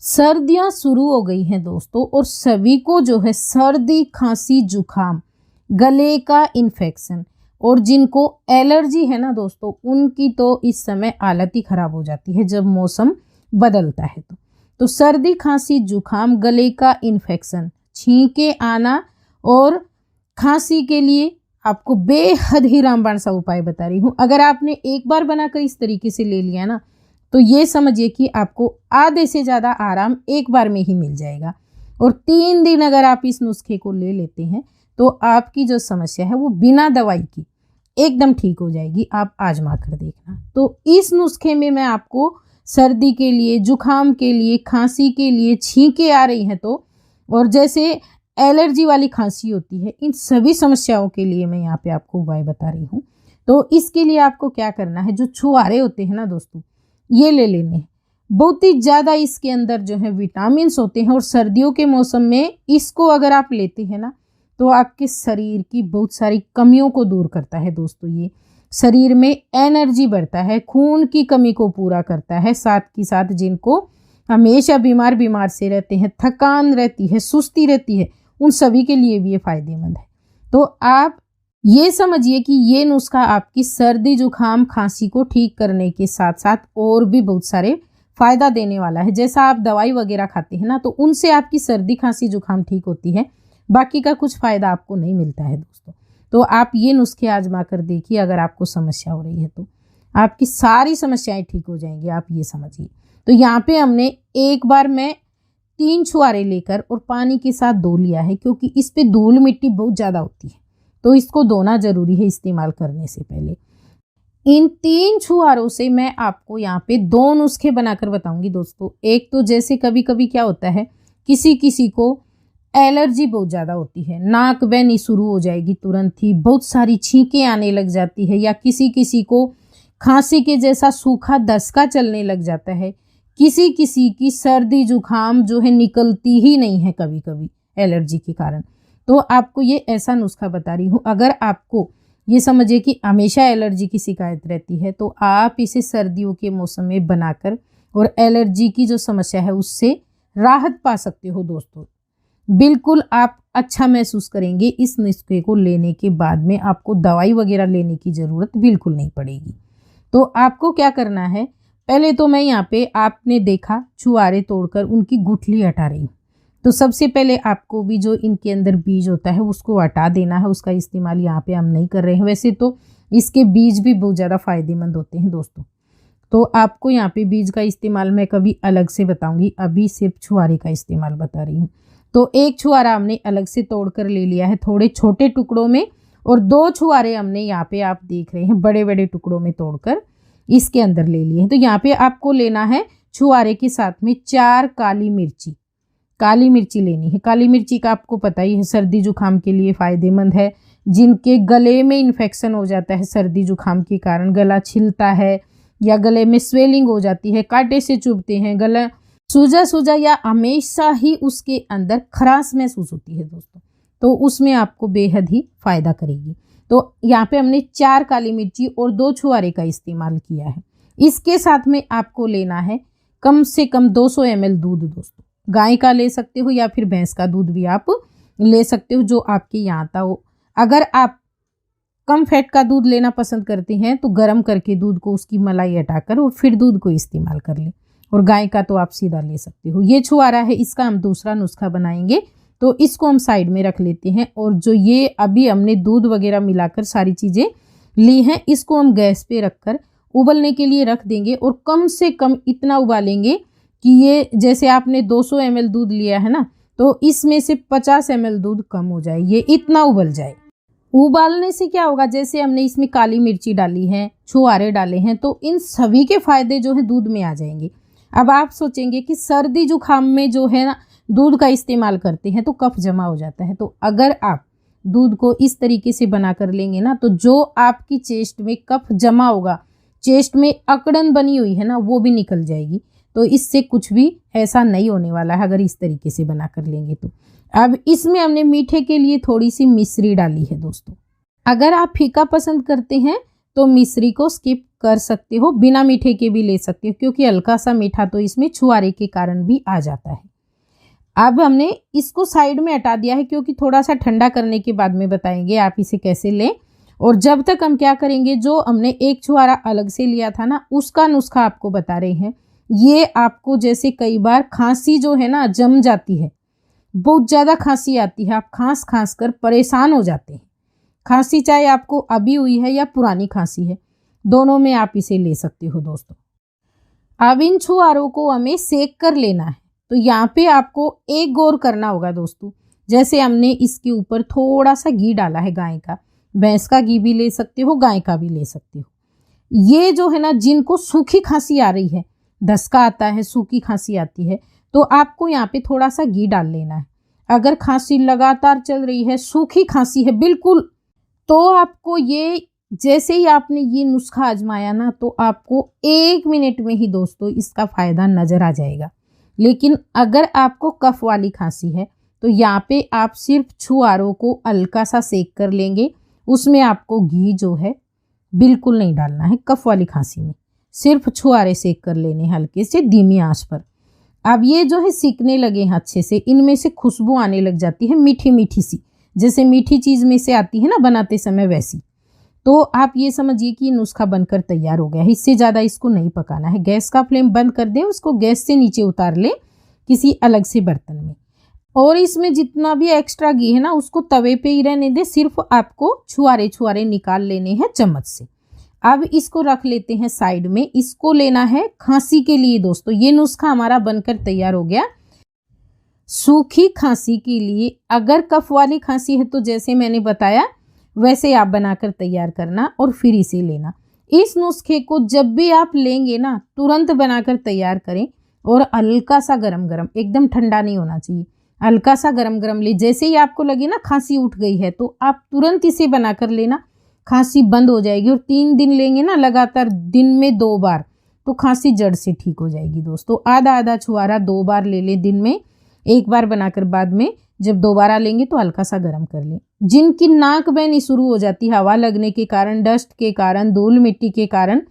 सर्दियां शुरू हो गई हैं दोस्तों, और सभी को जो है सर्दी, खांसी, जुखाम, गले का इन्फेक्शन और जिनको एलर्जी है ना दोस्तों, उनकी तो इस समय हालत ही खराब हो जाती है जब मौसम बदलता है। तो सर्दी, खांसी, जुखाम, गले का इन्फेक्शन, छींके आना और खांसी के लिए आपको बेहद ही रामबाण सा उपाय बता रही हूँ। अगर आपने एक बार बनाकर इस तरीके से ले लिया ना, तो ये समझिए कि आपको आधे से ज़्यादा आराम एक बार में ही मिल जाएगा। और 3 दिन अगर आप इस नुस्खे को ले लेते हैं तो आपकी जो समस्या है वो बिना दवाई की एकदम ठीक हो जाएगी। आप आजमा कर देखना। तो इस नुस्खे में मैं आपको सर्दी के लिए, जुखाम के लिए, खांसी के लिए, छींके आ रही हैं तो, और जैसे एलर्जी वाली खांसी होती है, इन सभी समस्याओं के लिए मैं यहाँ पे आपको उपाय बता रही हूँ। तो इसके लिए आपको क्या करना है, जो छुहारे होते हैं ना दोस्तों, ये ले लेने हैं। बहुत ही ज़्यादा इसके अंदर जो है विटामिन होते हैं, और सर्दियों के मौसम में इसको अगर आप लेते हैं ना, तो आपके शरीर की बहुत सारी कमियों को दूर करता है दोस्तों। ये शरीर में एनर्जी बढ़ता है, खून की कमी को पूरा करता है, साथ ही साथ जिनको हमेशा बीमार से रहते हैं, थकान रहती है, सुस्ती रहती है, उन सभी के लिए भी ये फायदेमंद है। तो आप ये समझिए कि ये नुस्खा आपकी सर्दी, जुखाम, खांसी को ठीक करने के साथ साथ और भी बहुत सारे फ़ायदा देने वाला है। जैसा आप दवाई वगैरह खाते हैं ना, तो उनसे आपकी सर्दी, खांसी, जुखाम ठीक होती है, बाकी का कुछ फ़ायदा आपको नहीं मिलता है दोस्तों। तो आप ये नुस्खे आजमा कर देखिए। अगर आपको समस्या हो रही है तो आपकी सारी समस्याएं ठीक हो जाएंगी, आप ये समझिए। तो यहाँ पे हमने एक बार में 3 छुहारे लेकर और पानी के साथ धो लिया है, क्योंकि इस पे धूल मिट्टी बहुत ज़्यादा होती है, तो इसको धोना ज़रूरी है इस्तेमाल करने से पहले। इन 3 छुहारों से मैं आपको यहाँ पे 2 नुस्खे बनाकर बताऊंगी दोस्तों। एक तो जैसे कभी कभी क्या होता है, किसी किसी को एलर्जी बहुत ज़्यादा होती है, नाक बहनी शुरू हो जाएगी तुरंत ही, बहुत सारी छींकें आने लग जाती है, या किसी किसी को खांसी के जैसा सूखा दस्तका चलने लग जाता है, किसी किसी की सर्दी, जुखाम जो है निकलती ही नहीं है कभी कभी एलर्जी के कारण। तो आपको ये ऐसा नुस्खा बता रही हूँ। अगर आपको ये समझिए कि हमेशा एलर्जी की शिकायत रहती है, तो आप इसे सर्दियों के मौसम में बनाकर और एलर्जी की जो समस्या है उससे राहत पा सकते हो दोस्तों। बिल्कुल आप अच्छा महसूस करेंगे। इस नुस्खे को लेने के बाद में आपको दवाई वगैरह लेने की ज़रूरत बिल्कुल नहीं पड़ेगी। तो आपको क्या करना है, पहले तो मैं यहाँ पे, आपने देखा छुहारे तोड़कर उनकी गुठली हटा रही हूँ। तो सबसे पहले आपको भी जो इनके अंदर बीज होता है उसको हटा देना है। उसका इस्तेमाल यहाँ पे हम नहीं कर रहे हैं। वैसे तो इसके बीज भी बहुत ज़्यादा फायदेमंद होते हैं दोस्तों, तो आपको यहाँ पे बीज का इस्तेमाल मैं कभी अलग से बताऊंगी, अभी सिर्फ छुहारे का इस्तेमाल बता रही हूँ। तो एक छुहारा हमने अलग से तोड़ कर ले लिया है थोड़े छोटे टुकड़ों में, और 2 छुहारे हमने यहाँ पे आप देख रहे हैं बड़े बड़े टुकड़ों में तोड़कर इसके अंदर ले लिए हैं। तो यहाँ पे आपको लेना है छुहारे के साथ में 4 काली मिर्ची लेनी है। काली मिर्ची का आपको पता ही है, सर्दी जुखाम के लिए फ़ायदेमंद है। जिनके गले में इन्फेक्शन हो जाता है सर्दी जुखाम के कारण, गला छिलता है या गले में स्वेलिंग हो जाती है, कांटे से चुभते हैं, गला सूजा या हमेशा ही उसके अंदर खराश महसूस होती है दोस्तों, तो उसमें आपको बेहद ही फ़ायदा करेगी। तो यहाँ पे हमने 4 काली मिर्ची और 2 छुहारे का इस्तेमाल किया है। इसके साथ में आपको लेना है कम से कम 200 ml दूध दोस्तों। गाय का ले सकते हो या फिर भैंस का दूध भी आप ले सकते हो, जो आपके यहाँ आता हो। अगर आप कम फैट का दूध लेना पसंद करते हैं तो गर्म करके दूध को, उसकी मलाई हटाकर और फिर दूध को इस्तेमाल कर लें, और गाय का तो आप सीधा ले सकते हो। ये छुहारा है, इसका हम दूसरा नुस्खा बनाएंगे, तो इसको हम साइड में रख लेते हैं। और जो ये अभी हमने दूध वगैरह मिलाकर सारी चीज़ें ली हैं, इसको हम गैस पे रखकर उबलने के लिए रख देंगे, और कम से कम इतना उबालेंगे कि ये, जैसे आपने 200 ml दूध लिया है ना, तो इसमें से 50 ml दूध कम हो जाए, ये इतना उबल जाए। उबालने से क्या होगा, जैसे हमने इसमें काली मिर्ची डाली है, छुहारे डाले हैं, तो इन सभी के फायदे जो है दूध में आ जाएंगे। अब आप सोचेंगे कि सर्दी जुखाम में जो है ना दूध का इस्तेमाल करते हैं तो कफ जमा हो जाता है, तो अगर आप दूध को इस तरीके से बना कर लेंगे ना, तो जो आपकी चेस्ट में कफ जमा होगा, चेस्ट में अकड़न बनी हुई है ना, वो भी निकल जाएगी। तो इससे कुछ भी ऐसा नहीं होने वाला है अगर इस तरीके से बना कर लेंगे तो। अब इसमें हमने मीठे के लिए थोड़ी सी मिश्री डाली है दोस्तों। अगर आप फीका पसंद करते हैं तो मिश्री को स्किप कर सकते हो, बिना मीठे के भी ले सकते हो, क्योंकि हल्का सा मीठा तो इसमें छुहारे के कारण भी आ जाता है। अब हमने इसको साइड में हटा दिया है, क्योंकि थोड़ा सा ठंडा करने के बाद में बताएंगे आप इसे कैसे लें। और जब तक हम क्या करेंगे, जो हमने एक छुहारा अलग से लिया था ना, उसका नुस्खा आपको बता रहे हैं। ये आपको जैसे कई बार खांसी जो है ना जम जाती है, बहुत ज़्यादा खांसी आती है, आप खांस खांस कर परेशान हो जाते हैं। खांसी चाहे आपको अभी हुई है या पुरानी खांसी है, दोनों में आप इसे ले सकते हो दोस्तों। अब इन छुहारों को हमें सेक कर लेना है। तो यहाँ पे आपको एक गौर करना होगा दोस्तों, जैसे हमने इसके ऊपर थोड़ा सा घी डाला है गाय का, भैंस का घी भी ले सकते हो, गाय का भी ले सकते हो। ये जो है ना, जिनको सूखी खांसी आ रही है, धसका आता है, सूखी खांसी आती है, तो आपको यहाँ पे थोड़ा सा घी डाल लेना है। अगर खांसी लगातार चल रही है, सूखी खांसी है बिल्कुल, तो आपको ये, जैसे ही आपने ये नुस्खा आजमाया ना, तो आपको 1 मिनट में ही दोस्तों इसका फ़ायदा नज़र आ जाएगा। लेकिन अगर आपको कफ वाली खांसी है, तो यहाँ पे आप सिर्फ छुहारों को हल्का सा सेक कर लेंगे, उसमें आपको घी जो है बिल्कुल नहीं डालना है। कफ वाली खांसी में सिर्फ छुहारे सेक कर लेने हल्के से धीमी आंच पर। अब ये जो है सीखने लगे हैं अच्छे से, इनमें से खुशबू आने लग जाती है मीठी मीठी सी, जैसे मीठी चीज़ में से आती है ना बनाते समय वैसी। तो आप ये समझिए कि नुस्खा बनकर तैयार हो गया है। इससे ज़्यादा इसको नहीं पकाना है। गैस का फ्लेम बंद कर दें, उसको गैस से नीचे उतार लें किसी अलग से बर्तन में। और इसमें जितना भी एक्स्ट्रा घी है ना, उसको तवे पे ही रहने दें, सिर्फ आपको छुहारे छुहारे निकाल लेने हैं चम्मच से। अब इसको रख लेते हैं साइड में। इसको लेना है खांसी के लिए दोस्तों। ये नुस्खा हमारा बनकर तैयार हो गया सूखी खांसी के लिए। अगर कफ वाली खांसी है तो जैसे मैंने बताया वैसे आप बनाकर तैयार करना और फिर इसे लेना। इस नुस्खे को जब भी आप लेंगे ना, तुरंत बनाकर तैयार करें और हल्का सा गरम गरम, एकदम ठंडा नहीं होना चाहिए, हल्का सा गरम गरम ले। जैसे ही आपको लगे ना खांसी उठ गई है, तो आप तुरंत इसे बनाकर लेना, खांसी बंद हो जाएगी। और 3 दिन लेंगे ना लगातार, दिन में 2 बार, तो खांसी जड़ से ठीक हो जाएगी दोस्तों। आधा आधा छुहारा 2 बार ले लें दिन में, 1 बार बनाकर बाद में जब दोबारा लेंगे तो हल्का सा गर्म कर लें। जिनकी नाक बहनी शुरू हो जाती है हवा लगने के कारण, डस्ट के कारण, धूल मिट्टी के कारण,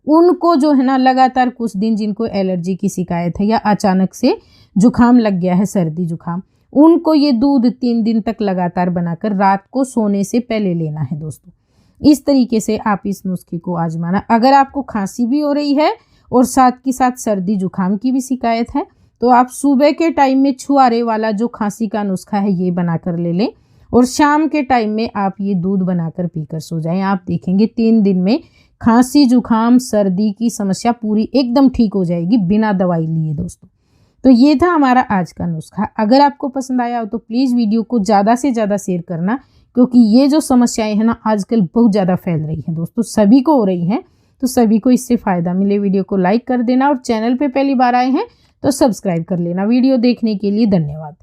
उनको जो है ना लगातार कुछ दिन, जिनको एलर्जी की शिकायत है या अचानक से जुकाम लग गया है, सर्दी जुकाम, उनको ये दूध 3 दिन तक लगातार बनाकर रात को सोने से पहले लेना है दोस्तों। इस तरीके से आप इस नुस्खे को आजमाना। अगर आपको खांसी भी हो रही है और साथ के साथ सर्दी जुकाम की भी शिकायत है, तो आप सुबह के टाइम में छुहारे वाला जो खांसी का नुस्खा है ये बनाकर ले लें, और शाम के टाइम में आप ये दूध बनाकर पीकर सो जाएं। आप देखेंगे 3 दिन में खांसी जुकाम सर्दी की समस्या पूरी एकदम ठीक हो जाएगी बिना दवाई लिए दोस्तों। तो ये था हमारा आज का नुस्खा। अगर आपको पसंद आया हो तो प्लीज़ वीडियो को ज़्यादा से ज़्यादा शेयर करना, क्योंकि ये जो समस्याएं हैं ना आजकल बहुत ज़्यादा फैल रही हैं दोस्तों, सभी को हो रही हैं, तो सभी को इससे फ़ायदा मिले। वीडियो को लाइक कर देना और चैनल पे पहली बार आए हैं तो सब्सक्राइब कर लेना। वीडियो देखने के लिए धन्यवाद।